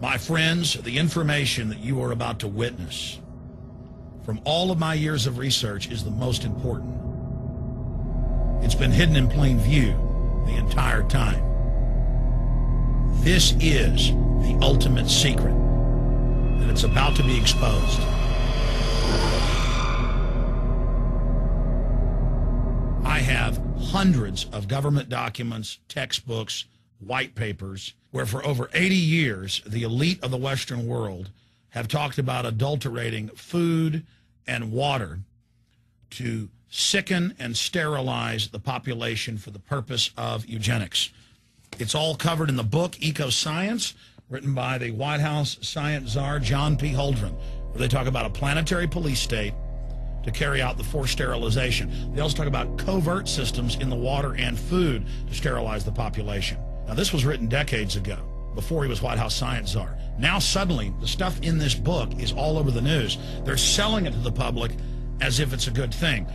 My friends, the information that you are about to witness from all of my years of research is the most important. It's been hidden in plain view the entire time. This is the ultimate secret, and it's about to be exposed. I have hundreds of government documents, textbooks, white papers, where for over 80 years, the elite of the Western world have talked about adulterating food and water to sicken and sterilize the population for the purpose of eugenics. It's all covered in the book Eco-Science, written by the White House science czar, John P. Holdren, where they talk about a planetary police state to carry out the forced sterilization. They also talk about covert systems in the water and food to sterilize the population. Now, this was written decades ago, before he was White House science czar. Now, suddenly, the stuff in this book is all over the news. They're selling it to the public as if it's a good thing.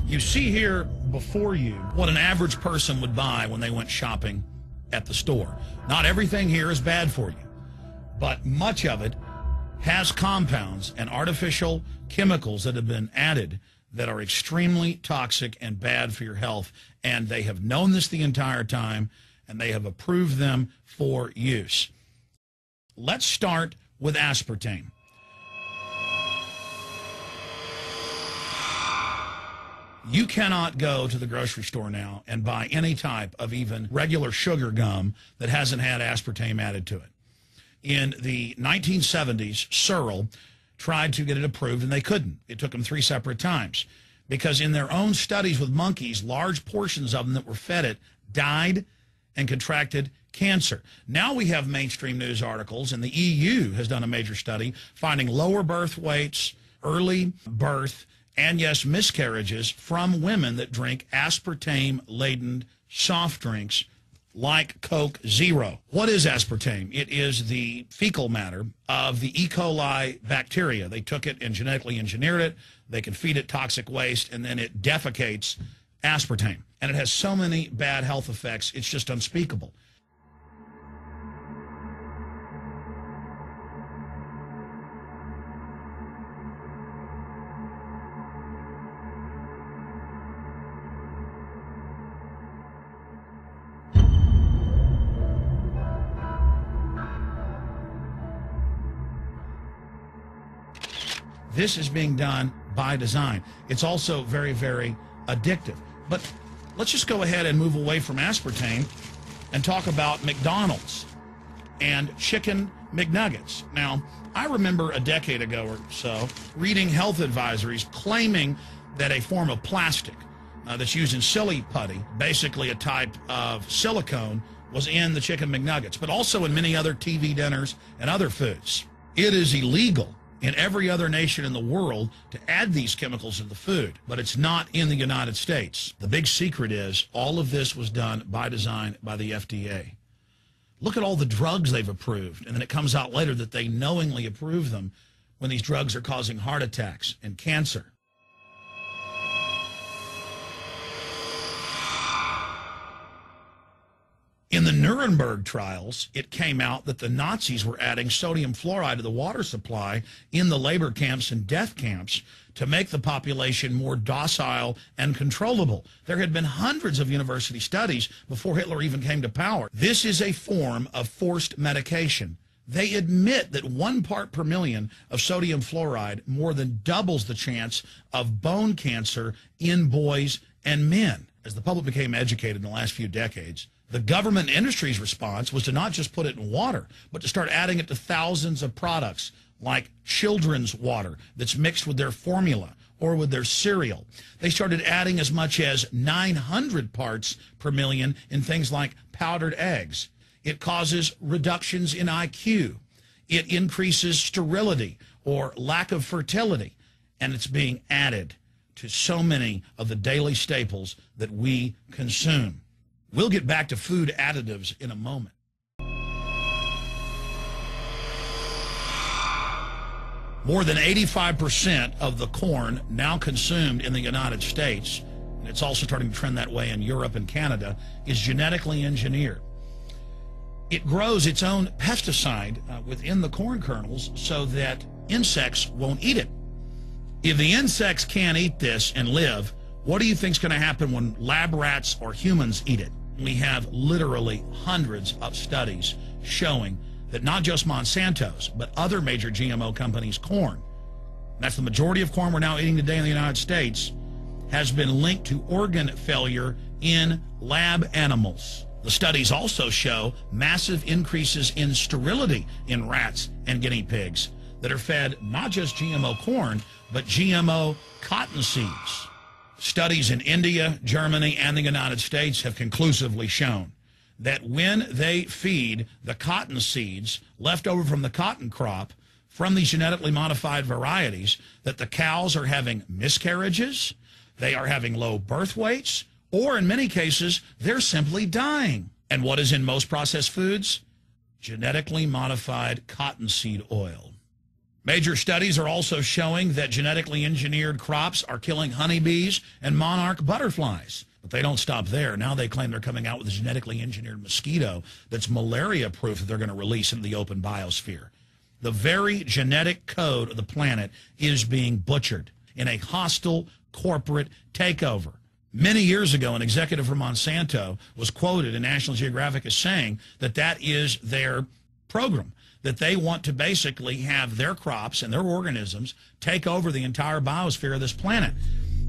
You see here before you what an average person would buy when they went shopping at the store. Not everything here is bad for you, but much of it has compounds and artificial chemicals that have been added that are extremely toxic and bad for your health, and they have known this the entire time, and they have approved them for use. Let's start with aspartame. You cannot go to the grocery store now and buy any type of even regular sugar gum that hasn't had aspartame added to it. In the 1970s, Searle tried to get it approved, and they couldn't. It took them 3 separate times because in their own studies with monkeys, large portions of them that were fed it died and contracted cancer. Now we have mainstream news articles, and the EU has done a major study finding lower birth weights, early birth, and yes, miscarriages from women that drink aspartame-laden soft drinks like Coke Zero. What is aspartame? It is the fecal matter of the E. coli bacteria. They took it and genetically engineered it. They can feed it toxic waste, and then it defecates aspartame. And it has so many bad health effects, it's just unspeakable. This is being done by design. It's also very, very addictive. But let's just go ahead and move away from aspartame and talk about McDonald's and chicken McNuggets. Now, I remember a decade ago or so reading health advisories claiming that a form of plastic that's used in silly putty, basically a type of silicone, was in the chicken McNuggets, but also in many other TV dinners and other foods. It is illegal in every other nation in the world to add these chemicals to the food, but it's not in the United States. The big secret is all of this was done by design by the FDA. Look at all the drugs they've approved, and then it comes out later that they knowingly approve them when these drugs are causing heart attacks and cancer. In the Nuremberg trials, it came out that the Nazis were adding sodium fluoride to the water supply in the labor camps and death camps to make the population more docile and controllable. There had been hundreds of university studies before Hitler even came to power. This is a form of forced medication. They admit that 1 part per million of sodium fluoride more than doubles the chance of bone cancer in boys and men. As the public became educated in the last few decades, the government industry's response was to not just put it in water, but to start adding it to thousands of products like children's water that's mixed with their formula or with their cereal. They started adding as much as 900 parts per million in things like powdered eggs. It causes reductions in IQ. It increases sterility or lack of fertility. And it's being added to so many of the daily staples that we consume. We'll get back to food additives in a moment. More than 85% of the corn now consumed in the United States, and it's also starting to trend that way in Europe and Canada, is genetically engineered. It grows its own pesticide within the corn kernels so that insects won't eat it. If the insects can't eat this and live, what do you think is going to happen when lab rats or humans eat it? We have literally hundreds of studies showing that not just Monsanto's, but other major GMO companies' corn, that's the majority of corn we're now eating today in the United States, has been linked to organ failure in lab animals. The studies also show massive increases in sterility in rats and guinea pigs that are fed not just GMO corn, but GMO cotton seeds. Studies in India, Germany, and the United States have conclusively shown that when they feed the cotton seeds left over from the cotton crop from these genetically modified varieties, that the cows are having miscarriages, they are having low birth weights, or in many cases, they're simply dying. And what is in most processed foods? Genetically modified cottonseed oil. Major studies are also showing that genetically engineered crops are killing honeybees and monarch butterflies. But they don't stop there. Now they claim they're coming out with a genetically engineered mosquito that's malaria-proof that they're going to release into the open biosphere. The very genetic code of the planet is being butchered in a hostile corporate takeover. Many years ago, an executive from Monsanto was quoted in National Geographic as saying that that is their program, that they want to basically have their crops and their organisms take over the entire biosphere of this planet.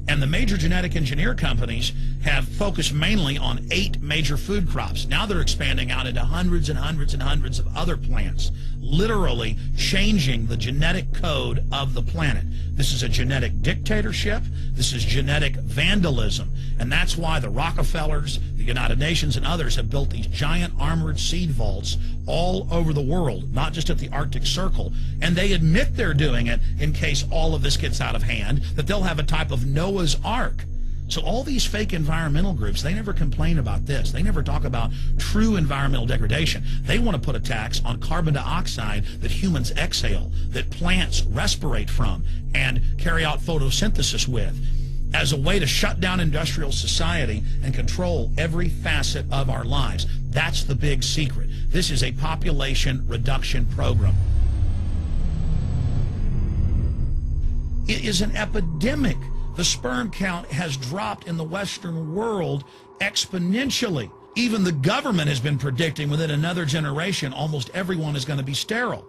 And the major genetic engineer companies have focused mainly on 8 major food crops. Now they're expanding out into hundreds and hundreds and hundreds of other plants, literally changing the genetic code of the planet. This is a genetic dictatorship. This is genetic vandalism. And that's why the Rockefellers, the United Nations, and others have built these giant armored seed vaults all over the world, not just at the Arctic Circle. And they admit they're doing it in case all of this gets out of hand, that they'll have a type of Noah's Ark. So all these fake environmental groups, they never complain about this. They never talk about true environmental degradation. They want to put a tax on carbon dioxide that humans exhale, that plants respirate from and carry out photosynthesis with, as a way to shut down industrial society and control every facet of our lives. That's the big secret. This is a population reduction program. It is an epidemic. The sperm count has dropped in the Western world exponentially. Even the government has been predicting within another generation almost everyone is going to be sterile.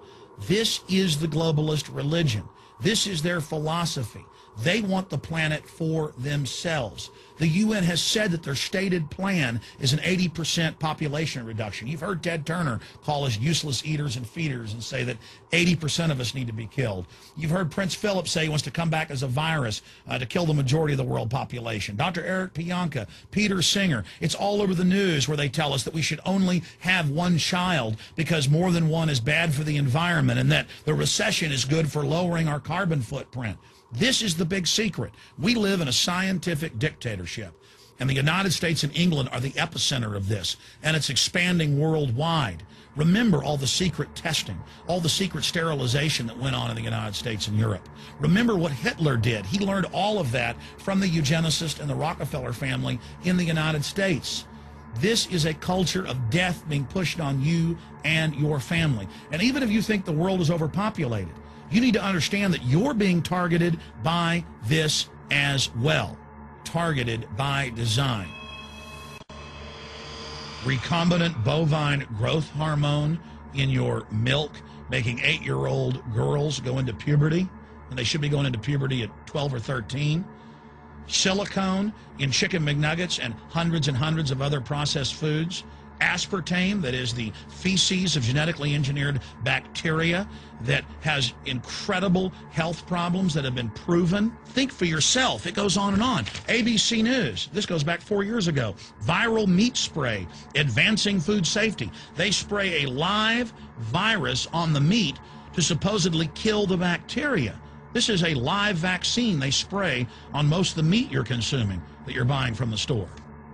This is the globalist religion. This is their philosophy. They want the planet for themselves. The UN has said that their stated plan is an 80% population reduction. You've heard Ted Turner call us useless eaters and feeders and say that 80% of us need to be killed. You've heard Prince Philip say he wants to come back as a virus to kill the majority of the world population. Dr. Eric Pianka, Peter Singer, it's all over the news where they tell us that we should only have one child because more than one is bad for the environment and that the recession is good for lowering our carbon footprint. This is the big secret. We live in a scientific dictatorship, and the United States and England are the epicenter of this, and it's expanding worldwide. Remember all the secret testing, all the secret sterilization that went on in the United States and Europe. Remember what Hitler did. He learned all of that from the eugenicist and the Rockefeller family in the United States. This is a culture of death being pushed on you and your family. And even if you think the world is overpopulated, you need to understand that you're being targeted by this as well. Targeted by design. Recombinant bovine growth hormone in your milk, making 8-year-old girls go into puberty, and they should be going into puberty at 12 or 13. Silicone in chicken McNuggets and hundreds of other processed foods. Aspartame, that is the feces of genetically engineered bacteria that has incredible health problems that have been proven. Think for yourself. It goes on and on. ABC News, this goes back 4 years ago. Viral meat spray, advancing food safety. They spray a live virus on the meat to supposedly kill the bacteria. This is a live vaccine they spray on most of the meat you're consuming that you're buying from the store.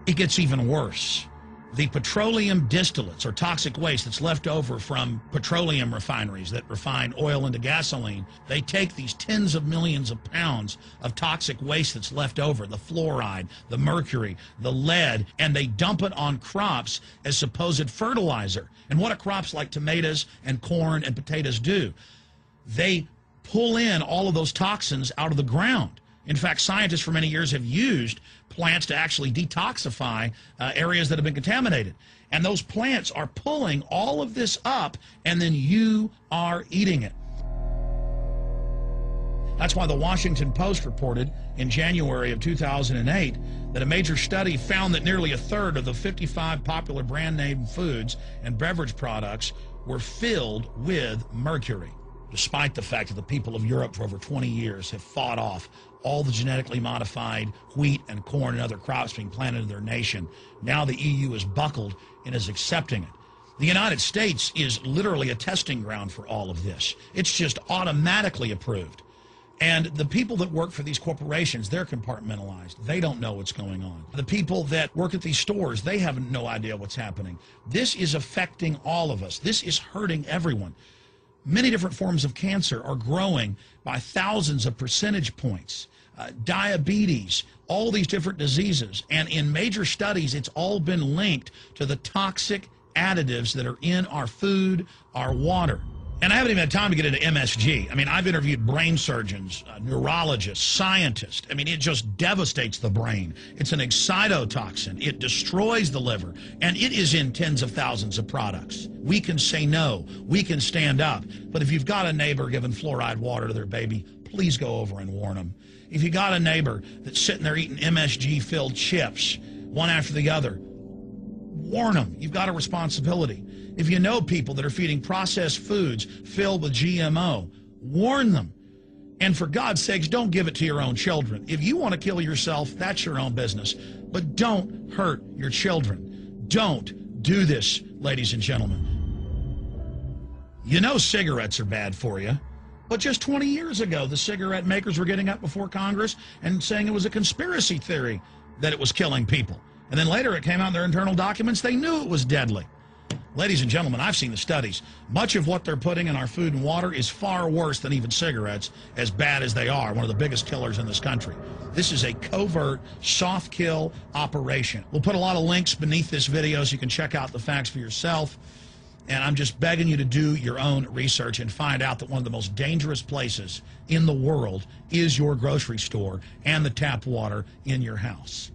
It gets even worse. the petroleum distillates, or toxic waste that's left over from petroleum refineries that refine oil into gasoline, they take these tens of millions of pounds of toxic waste that's left over, the fluoride, the mercury, the lead, and they dump it on crops as supposed fertilizer. And what do crops like tomatoes and corn and potatoes do? They pull in all of those toxins out of the ground. In fact, scientists for many years have used plants to actually detoxify areas that have been contaminated. And those plants are pulling all of this up, and then you are eating it. That's why the Washington Post reported in January of 2008 that a major study found that nearly a third of the 55 popular brand name foods and beverage products were filled with mercury. Despite the fact that the people of Europe for over 20 years have fought off all the genetically modified wheat and corn and other crops being planted in their nation, now the EU is buckled and is accepting it. The United States is literally a testing ground for all of this. It's just automatically approved. And the people that work for these corporations, they're compartmentalized. They don't know what's going on. The people that work at these stores, they have no idea what's happening. This is affecting all of us. This is hurting everyone. Many different forms of cancer are growing by thousands of percentage points. Diabetes, all these different diseases. And in major studies, it's all been linked to the toxic additives that are in our food, our water. And I haven't even had time to get into MSG. I mean, I've interviewed brain surgeons, neurologists, scientists. I mean, it just devastates the brain. It's an excitotoxin. It destroys the liver. And it is in tens of thousands of products. We can say no. We can stand up. But if you've got a neighbor giving fluoride water to their baby, please go over and warn them. If you got a neighbor that's sitting there eating MSG-filled chips, one after the other, warn them. You've got a responsibility. If you know people that are feeding processed foods filled with GMO, warn them. And for God's sakes, don't give it to your own children. If you want to kill yourself, that's your own business. But don't hurt your children. Don't do this, ladies and gentlemen. You know cigarettes are bad for you. But just 20 years ago, the cigarette makers were getting up before Congress and saying it was a conspiracy theory that it was killing people. And then later it came out in their internal documents, they knew it was deadly. Ladies and gentlemen, I've seen the studies. Much of what they're putting in our food and water is far worse than even cigarettes, as bad as they are, one of the biggest killers in this country. This is a covert, soft kill operation. We'll put a lot of links beneath this video so you can check out the facts for yourself. And I'm just begging you to do your own research and find out that one of the most dangerous places in the world is your grocery store and the tap water in your house.